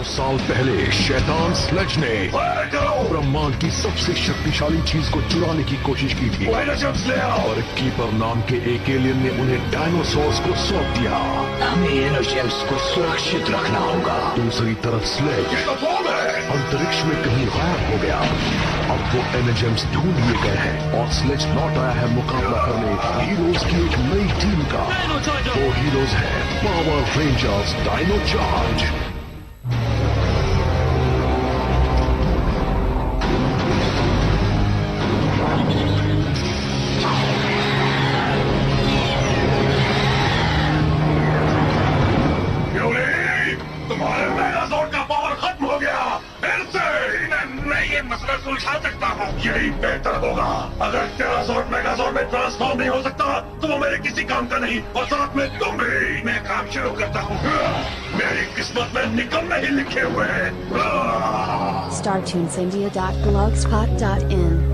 साल पहले शैतान स्लेज ने ब्रह्मांड की सबसे शक्तिशाली चीज को चुराने की कोशिश की थी और कीपर नाम के एक एलियन ने उन्हें डायनासोर्स को सौंप दिया। हमें एनर्जेम्स को सुरक्षित रखना होगा। दूसरी तरफ स्लेज अंतरिक्ष में कहीं गायब हो गया। अब वो एनर्जेम्स ढूंढ लिए गए हैं और स्लेज लौट आया है मुकाबला करने हीरोज की एक नई टीम का। वो हीरोज है पावर रेंजर्स डायनो चार्ज। तुम्हारे मेगाज़ोर्ड का पावर खत्म हो गया। फिर से मैं ये मसला सुलझा सकता हूँ। यही बेहतर होगा। अगर टेराज़ोर्ड मेगाज़ोर्ड में ट्रांसफॉर्म नहीं हो सकता तो वो मेरे किसी काम का नहीं, और साथ में तुम भी। मैं काम शुरू करता हूँ। मेरी किस्मत में निकम्मे ही लिखे हुए हैं। StarTunesIndia.blogspot.in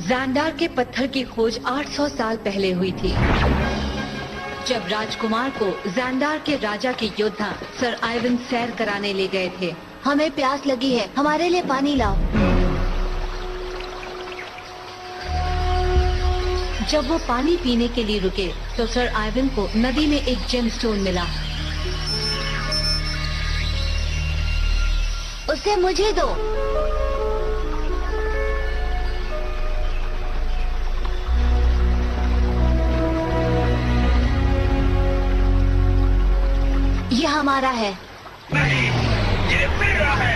ज़ैंडार के पत्थर की खोज 800 साल पहले हुई थी, जब राजकुमार को ज़ैंडार के राजा के योद्धा सर आइवन सैर कराने ले गए थे। हमें प्यास लगी है, हमारे लिए पानी लाओ। जब वो पानी पीने के लिए रुके तो सर आइवन को नदी में एक जेमस्टोन मिला। उसे मुझे दो। ये हमारा है। नहीं, ये मेरा है।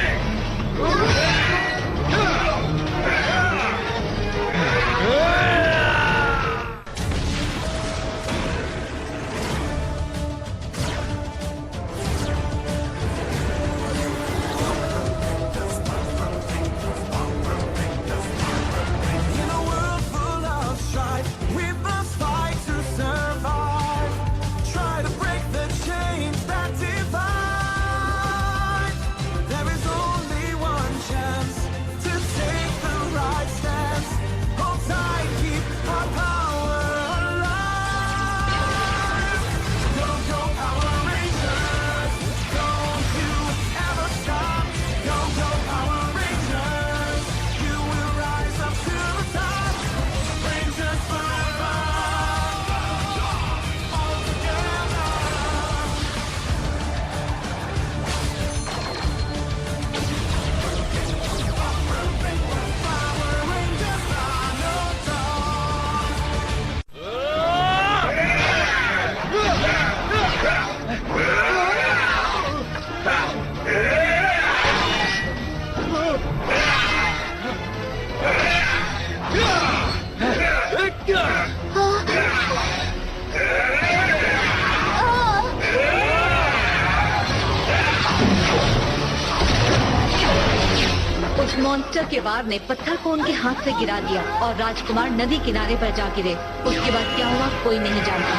उस मॉन्स्टर के वार ने पत्थर को उनके हाथ से गिरा दिया और राजकुमार नदी किनारे पर जा गिरे। उसके बाद क्या हुआ कोई नहीं जानता।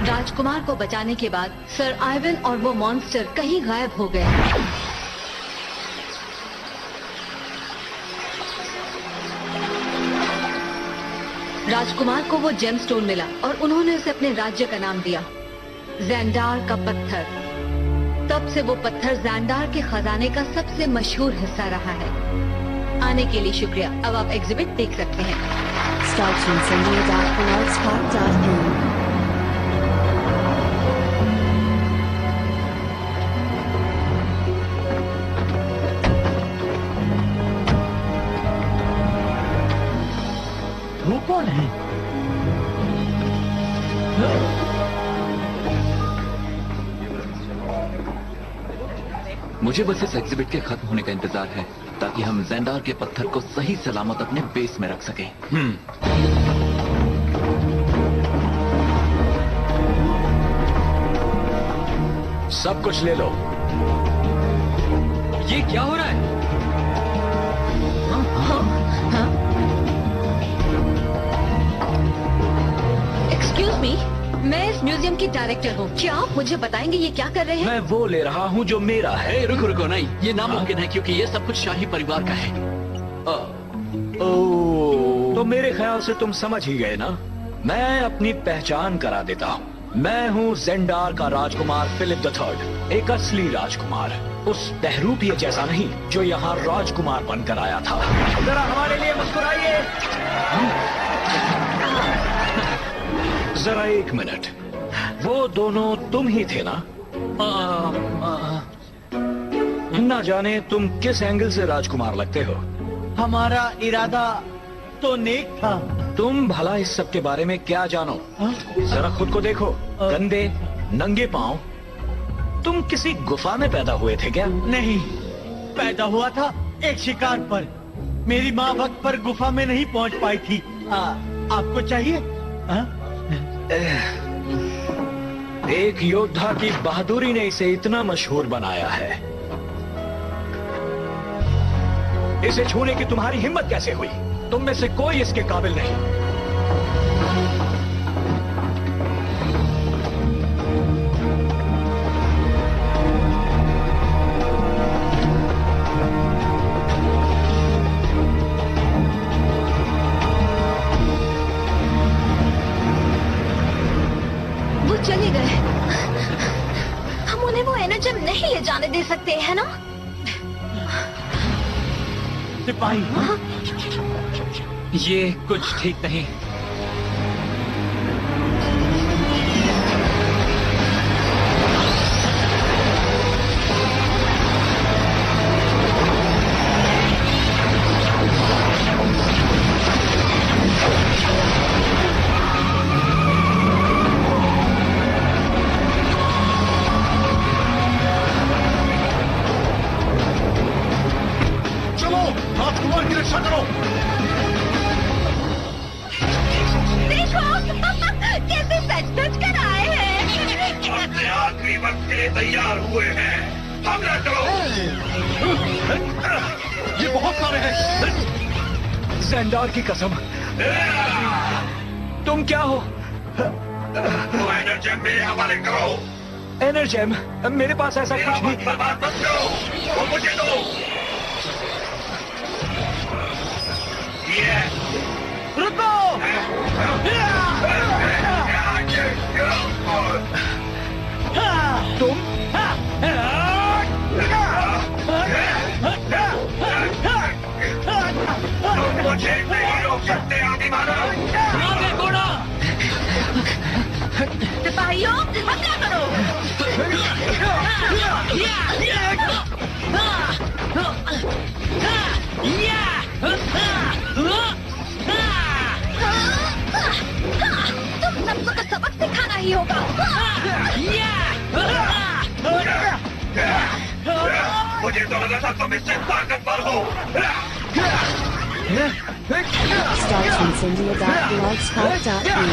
राजकुमार को बचाने के बाद सर आइवन और वो मॉन्स्टर कहीं गायब हो गए। राजकुमार को वो जेमस्टोन मिला और उन्होंने उसे अपने राज्य का नाम दिया, ज़ैंडार का पत्थर। तब से वो पत्थर ज़ैंडार के खजाने का सबसे मशहूर हिस्सा रहा है। आने के लिए शुक्रिया। अब आप एग्जिबिट देख सकते हैं। StarTunesIndia.blogspot.in वो कौन है? मुझे बस इस एग्जिबिट के खत्म होने का इंतजार है ताकि हम ज़ैंडार के पत्थर को सही सलामत अपने बेस में रख सकें। सब कुछ ले लो। ये क्या हो रहा है? एक्सक्यूज मी, मैं इस म्यूजियम की डायरेक्टर हूँ। क्या आप मुझे बताएंगे ये क्या कर रहे हैं? मैं वो ले रहा हूँ जो मेरा है। रुको रुको, नहीं, ये नामुमकिन है क्योंकि ये सब कुछ शाही परिवार का है। तो तो मेरे ख्याल से तुम समझ ही गए ना। मैं अपनी पहचान करा देता हूँ। मैं हूँ जेंडार का राजकुमार फिलिप III, एक असली राजकुमार, उस बहरूपिये जैसा नहीं जो यहाँ राजकुमार बनकर आया था। जरा हमारे लिए मुस्कुराइए। जरा एक मिनट, वो दोनों तुम ही थे ना? ना जाने तुम किस एंगल से राजकुमार लगते हो। हमारा इरादा तो नेक था। तुम भला इस सब के बारे में क्या जानो? जरा खुद को देखो, गंदे नंगे पांव। तुम किसी गुफा में पैदा हुए थे क्या? नहीं, पैदा हुआ था एक शिकार पर। मेरी माँ वक्त पर गुफा में नहीं पहुँच पाई थी। आपको चाहिए? एक योद्धा की बहादुरी ने इसे इतना मशहूर बनाया है। इसे छूने की तुम्हारी हिम्मत कैसे हुई? तुम में से कोई इसके काबिल नहीं। वो चले गए। हम उन्हें वो एनर्जम नहीं ले जाने दे सकते, है ना? सिपाही, ये कुछ ठीक नहीं। चलो, राजकुमार की रक्षा करो। कैसे सच कर आए हैं। अपने आखिरी वक्त के लिए तैयार हुए हैं। हमला करो। ये बहुत सारे हैं। जेंडार की कसम, तुम क्या हो? वो एनर्जम मेरे हवाले करो। एनर्जेम? मेरे पास ऐसा मेरा कुछ नहीं। वक्त बर्बाद मत करो। वो मुझे दो। ये रुको! तुम? मुझे नहीं रोक सकते आदि मानव। सिपाहियों, हमला करो। तुम सबको तो सबक सिखाना ही होगा। मुझे तो लगा था तुम इससे ताकतवर हो। Starts from Cindia.blogspot.in.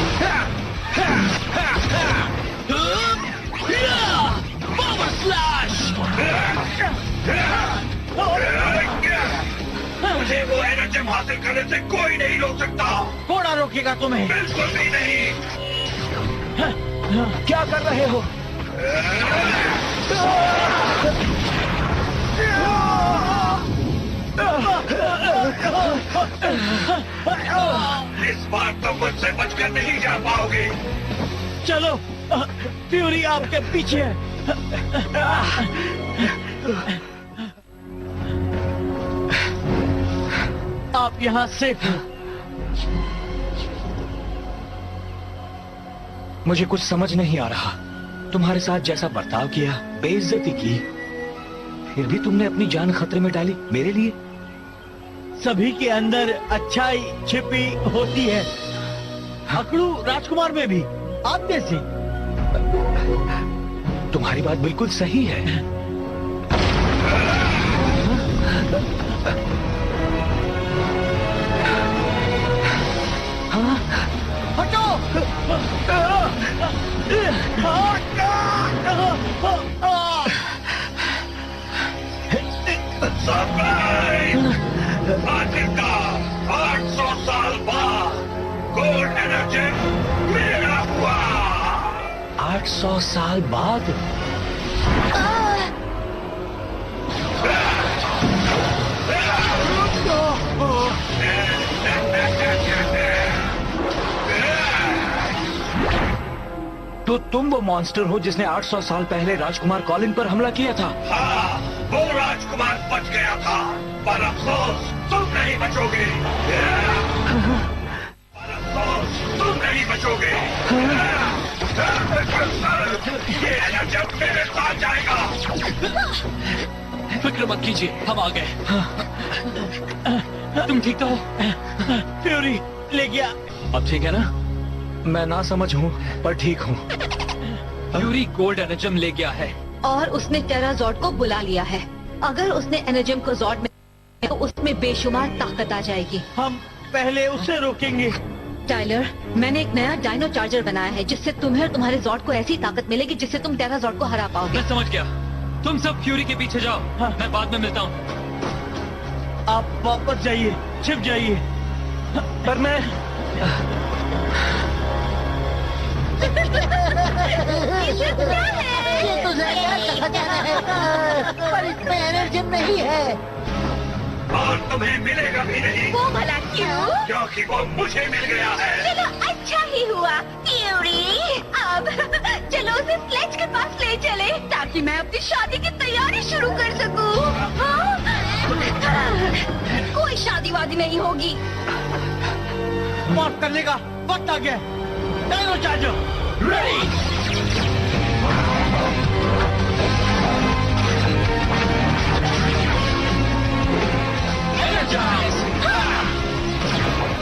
मुझे वो एनर्जम हासिल करने से कोई नहीं रोक सकता। कौन रोकेगा तुम्हें? बिल्कुल भी नहीं। क्या कर रहे हो? इस बार तुम मुझसे बचकर नहीं जा पाओगे। चलो, फ्यूरी आपके पीछे है। आप यहाँ सेफ हो। मुझे कुछ समझ नहीं आ रहा। तुम्हारे साथ जैसा बर्ताव किया, बेइज्जती की, फिर भी तुमने अपनी जान खतरे में डाली मेरे लिए। सभी के अंदर अच्छाई छिपी होती है। अकड़ू राजकुमार में भी, आप जैसे। तुम्हारी बात बिल्कुल सही है। हटो! आखिरकार 800 साल बाद गोल्ड एनर्जी मेरा हुआ। 800 साल बाद? तो तुम वो मॉन्स्टर हो जिसने 800 साल पहले राजकुमार कॉलिन पर हमला किया था। हाँ, वो राजकुमार बच गया था, पर अफसोस तुम नहीं बचोगे। पर अफसोस तुम नहीं बचोगे। ये जब मेरे साथ जाएगा। फिक्र मत कीजिए, हम आ गए। तुम ठीक तो हो? फ्यूरी ले गया। अब ठीक है ना? मैं ना समझ हूँ पर ठीक हूँ। फ्यूरी गोल्ड एनर्जम ले गया है और उसने टेराजॉर्ड को बुला लिया है। अगर उसने एनर्जम को जॉर्ड में तो उसमें बेशुमार ताकत आ जाएगी। हम पहले उसे रोकेंगे। टाइलर, मैंने एक नया डायनो चार्जर बनाया है जिससे तुम्हें और तुम्हारे जॉर्ड को ऐसी ताकत मिलेगी जिससे तुम टेराजॉर्ड को हरा पाओगे। मैं समझ गया। तुम सब फ्यूरी के पीछे जाओ। हाँ। मैं बाद में मिलता हूँ। आप वापस जाइए, छिप जाइए। पर मैं ये तो ज़ेंडार का खजाना है, पर इसमें एनर्जी नहीं है। और तुम्हें मिलेगा भी नहीं। वो भला क्यों? क्योंकि वो मुझे मिल गया है। चलो अच्छा ही हुआ फ्यूरी। अब चलो उसे स्लेज के पास ले चले ताकि मैं अपनी शादी की तैयारी शुरू कर सकूं। हाँ? कोई शादी वादी नहीं होगी। मौत करने का वक्त आ गया। Dino charger ready.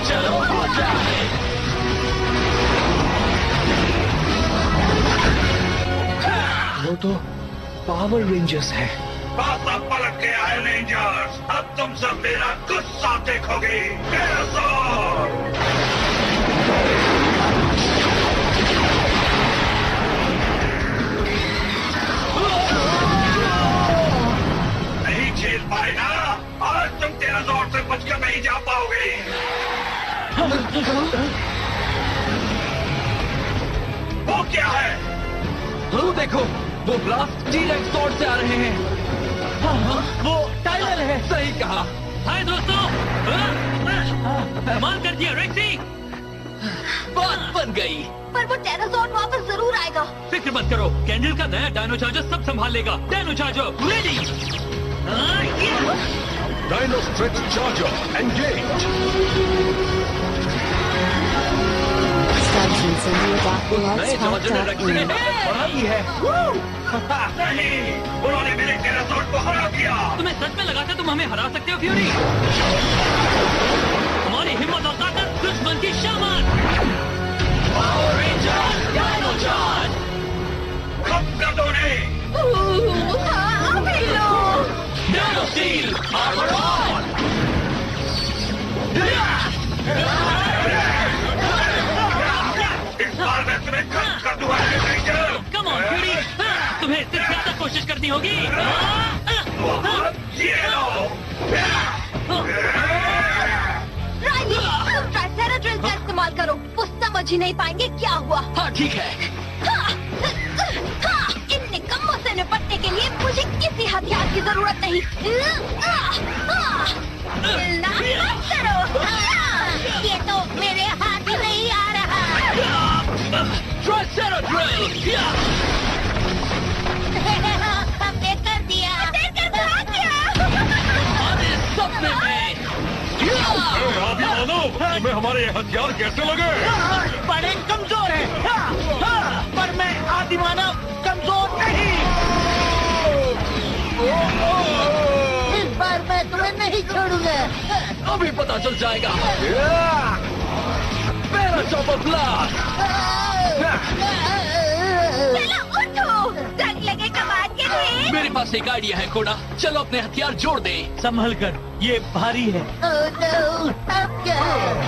चलो हो जाए। वो तो पावर रेंजर्स है। पासा पलट गया है रेंजर्स। अब तुम सब मेरा गुस्सा देखोगे। टेराजॉर्ड! नहीं झेल पाएगा। आज तुम टेराजॉर्ड से बचकर नहीं जा पाओगे। वो क्या है? वो देखो, वो ब्लास्ट टी-रेक्स स्वॉर्ड से आ रहे हैं। वो टाइलर है। सही कहा। हाय दोस्तों, कमाल कर दिया रेक्सी। बात बन गई। पर वो टेराजॉर्ड वापस जरूर आएगा। फिक्र मत करो, कैंडल का नया डायनो चार्जर सब संभाल लेगा। Dino charger ready. Dino Stretch Charger engaged. Stations in the Dark नए चार्जर ने रेक्सी ने Park बढ़ाई है। नहीं, उन्होंने मेरे टेराजॉर्ड को हरा दिया। तुम्हें सच में लगा था तुम हमें हरा सकते हो फ्यूरी? हमारी हिम्मत और ताकत दुश्मन की शामत। Power Ranger Dino Charge. कब कर दो उन्हें। हाँ, अभी लो। Dino steel armour on. इस बार मैं तुम्हें खत्म कर दूंगा रेंजर। कम ऑन फ्यूरी, तुम्हें इससे ज्यादा कोशिश करनी होगी। ये लो। राइट, तुम ट्राइसेरा ड्रिल का इस्तेमाल करो। वो समझ ही नहीं पाएंगे क्या हुआ। हाँ ठीक है। हाँ, हाँ, इन निकम्मों से निपटने के लिए मुझे किसी हथियार की जरूरत नहीं। चिल्ला मत करो। ये तो मेरे हाथ ही नहीं आ रहा। ट्राइसेरा ड्रिल। हमने कर दिया। अरे सपने में। तुम्हें हमारे हथियार कैसे लगे? बड़े कमजोर है। पर मैं आदि मानव कमजोर नहीं। इस बार मैं तुम्हें नहीं छोड़ूंगा। अभी पता चल जाएगा। मेरा चॉपर ब्लास्ट। चलो उठो, जंग लगे कमाल के ढेर। मेरे पास एक आइडिया है कोड़ा, चलो अपने हथियार जोड़ दे। संभल कर, ये भारी है। ओह नो, अब क्या?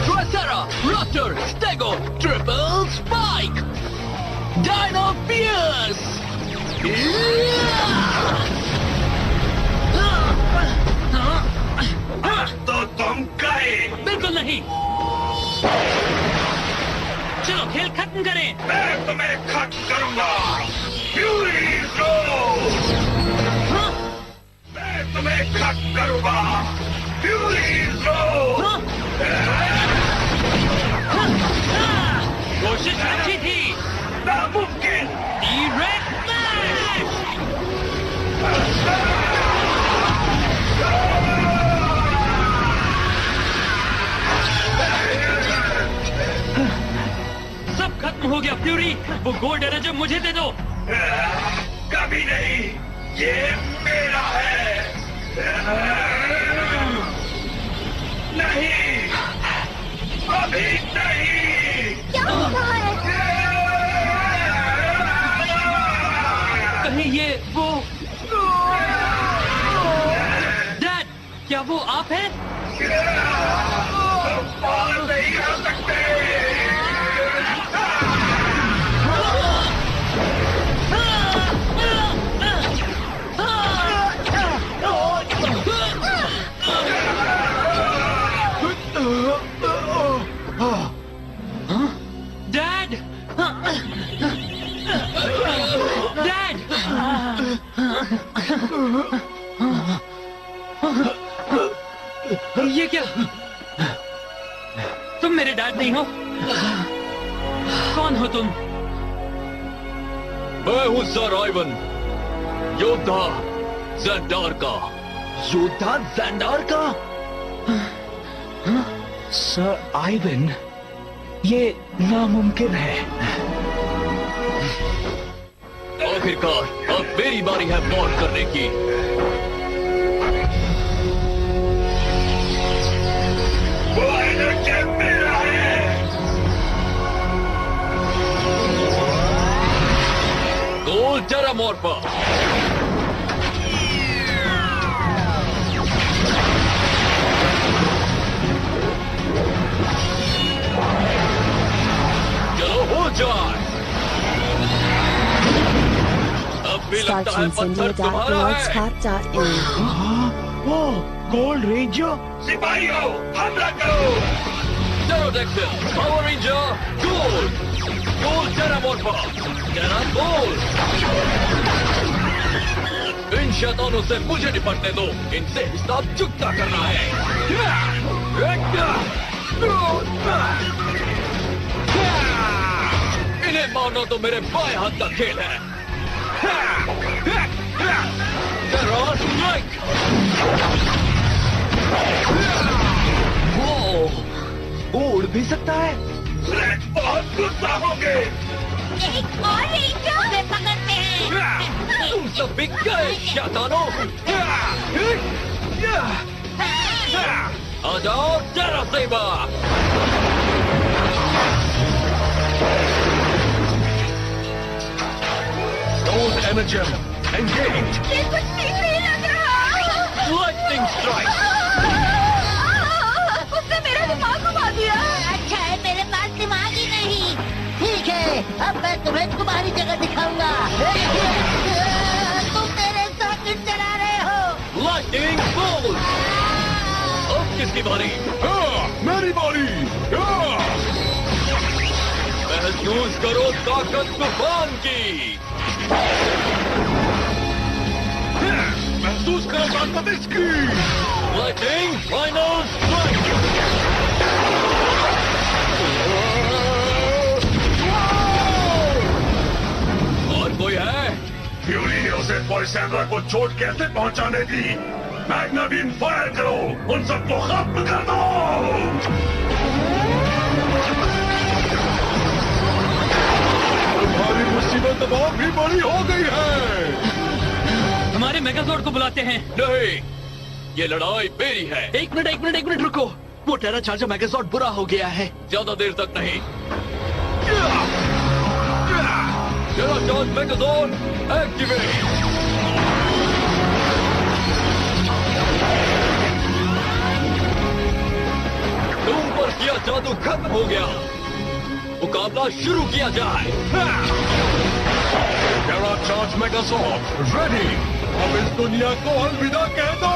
Tricera, raptor, Stego, triple spike, Dino fierce. तो तुम गए। बिल्कुल नहीं। चलो खेल खत्म करें। मैं तुम्हें खत्म करूंगा। Fury road. मैं तुम्हें खत्म करूंगा। Fury road. कोशिश अच्छी थी। नामुमकिन। सब खत्म हो गया फ्यूरी। वो गोल्ड एनर्जी मुझे दे दो। कभी नहीं, ये मेरा है। नहीं, अभी नहीं। क्या हो रहा है? कहीं ये वो डैड, क्या वो आप हैं? पार नहीं कर सकते। डैड, डैड, ये क्या? तुम मेरे डैड नहीं हो। कौन हो तुम? मैं हूँ सर आइवन, योद्धा ज़ेंडार का। योद्धा ज़ेंडार का? सर आइवन, ये नामुमकिन है। आखिरकार अब मेरी बारी है मौत करने की। वो एनर्जी मेरा है। गोल टेरामॉर्फा। चलो हो जाए। अब भी लगता है पत्थर तुम्हारा है। गोल्ड रेंजर, सिपाहियों, हमला करो। Pterodactyl, Power Ranger, गोल टेरामॉर्फा, टेरा गोल। इन शैतानों से मुझे निपटने दो, इनसे हिसाब चुकता करना है। इन्हें मारना तो मेरे बाएं हाथ का खेल है। टेरा स्ट्राइक। उड़ भी सकता है। रेड बहुत गुस्सा होंगे। एक और रेंजर से पकड़ते हैं। तुम सब बिक गए शैतानों। आ जाओ टेरा सेबर। Gold Energy, engage. ये कुछ ठीक नहीं लग रहा। Lightning strike. उसने मेरा दिमाग घुमा दिया। अच्छा है मेरे पास दिमाग ही नहीं। ठीक है, अब मैं तुम्हें तुम्हारी जगह दिखाऊंगा। तुम मेरे सॉकेट चला रहे हो। Lightning bolt. अब किसकी बारी? मेरी बारी। महसूस करो ताकत तूफान की। महसूस करो ताकत इसकी। Lightning final strike. और कोई है? फ्यूरी ने उसे पॉइसेंड्रा को चोट कैसे पहुंचाने दी? मैग्ना बीम फायर करो, उन सबको खत्म कर दो। तुम्हारी मुसीबत अब और भी बड़ी हो गई है। हमारे मेगाजोर्ड को बुलाते हैं। नहीं, ये लड़ाई मेरी है। एक मिनट रुको। वो टेरा चार्जर मेगाजोर्ड बुरा हो गया है। ज्यादा देर तक नहीं। टेरा चार्ज मेगाजोर्ड एक्टिवेट। तुम पर किया जादू खत्म हो गया। मुकाबला शुरू किया जाए। टेरा चार्ज मेगाजोर्ड रेडी। अब इस दुनिया को अलविदा कह दो।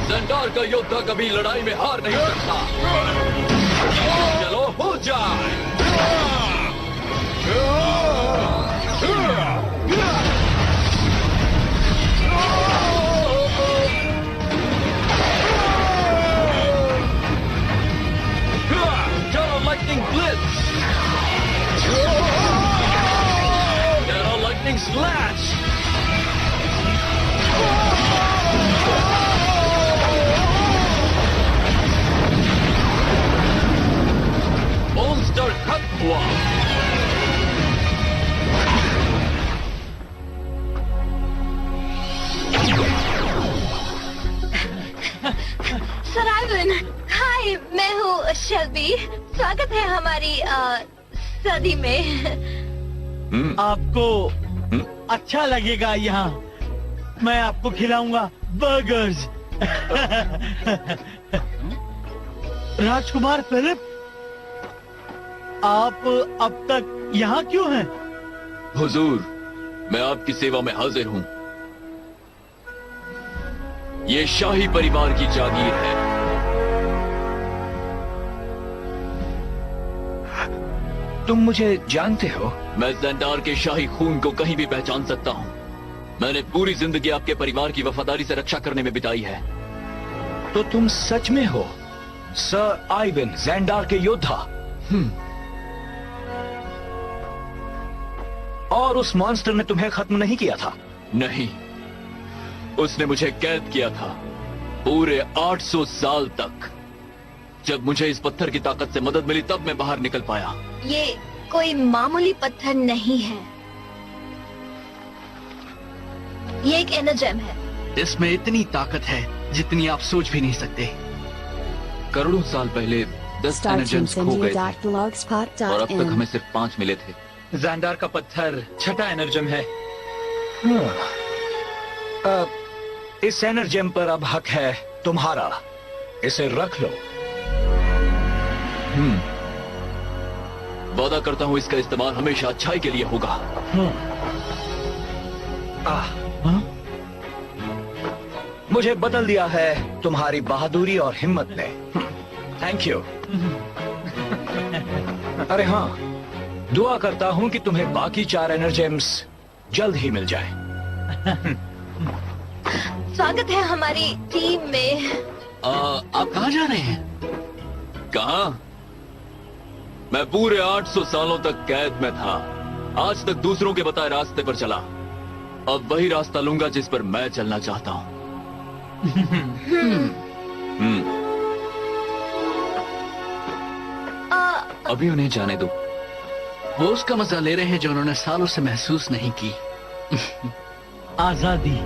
ज़ेंडार का योद्धा कभी लड़ाई में हार नहीं सकता। चलो हो जाए। Terra Lightning Blitz. Terra Lightning Slash. Shelby, स्वागत है हमारी सदी में। आपको अच्छा लगेगा यहाँ। मैं आपको खिलाऊंगा बर्गर्स। राजकुमार फिलिप, आप अब तक यहाँ क्यों हैं? हुजूर, मैं आपकी सेवा में हाजिर हूँ। ये शाही परिवार की जागीर है। तुम मुझे जानते हो? मैं ज़ेंडार के शाही खून को कहीं भी पहचान सकता हूँ। मैंने पूरी जिंदगी आपके परिवार की वफादारी से रक्षा करने में बिताई है। तो तुम सच में हो सर आइवन ज़ेंडार के योद्धा? और उस मॉन्स्टर ने तुम्हें खत्म नहीं किया था? नहीं, उसने मुझे कैद किया था पूरे 800 साल तक। जब मुझे इस पत्थर की ताकत से मदद मिली तब मैं बाहर निकल पाया। ये कोई मामूली पत्थर नहीं है, ये एक एनर्जेम है। इसमें इतनी ताकत है जितनी आप सोच भी नहीं सकते। करोड़ों साल पहले 10 Start एनर्जेम्स खो गए थे और अब तक blogspot.in. हमें सिर्फ 5 मिले थे। ज़ेंडार का पत्थर छठा एनर्जेम है। इस एनर्जेम पर अब हक है तुम्हारा। इसे रख लो। वादा करता हूँ इसका इस्तेमाल हमेशा अच्छाई के लिए होगा। मुझे बदल दिया है तुम्हारी बहादुरी और हिम्मत ने। Thank you. अरे हाँ, दुआ करता हूँ कि तुम्हें बाकी 4 एनर्जेम्स जल्द ही मिल जाए। स्वागत है हमारी टीम में। आप कहाँ जा रहे हैं? कहाँ? मैं पूरे 800 सालों तक कैद में था। आज तक दूसरों के बताए रास्ते पर चला। अब वही रास्ता लूंगा जिस पर मैं चलना चाहता हूँ। अभी उन्हें जाने दो। वो उसका मजा ले रहे हैं जो उन्होंने सालों से महसूस नहीं की। आजादी।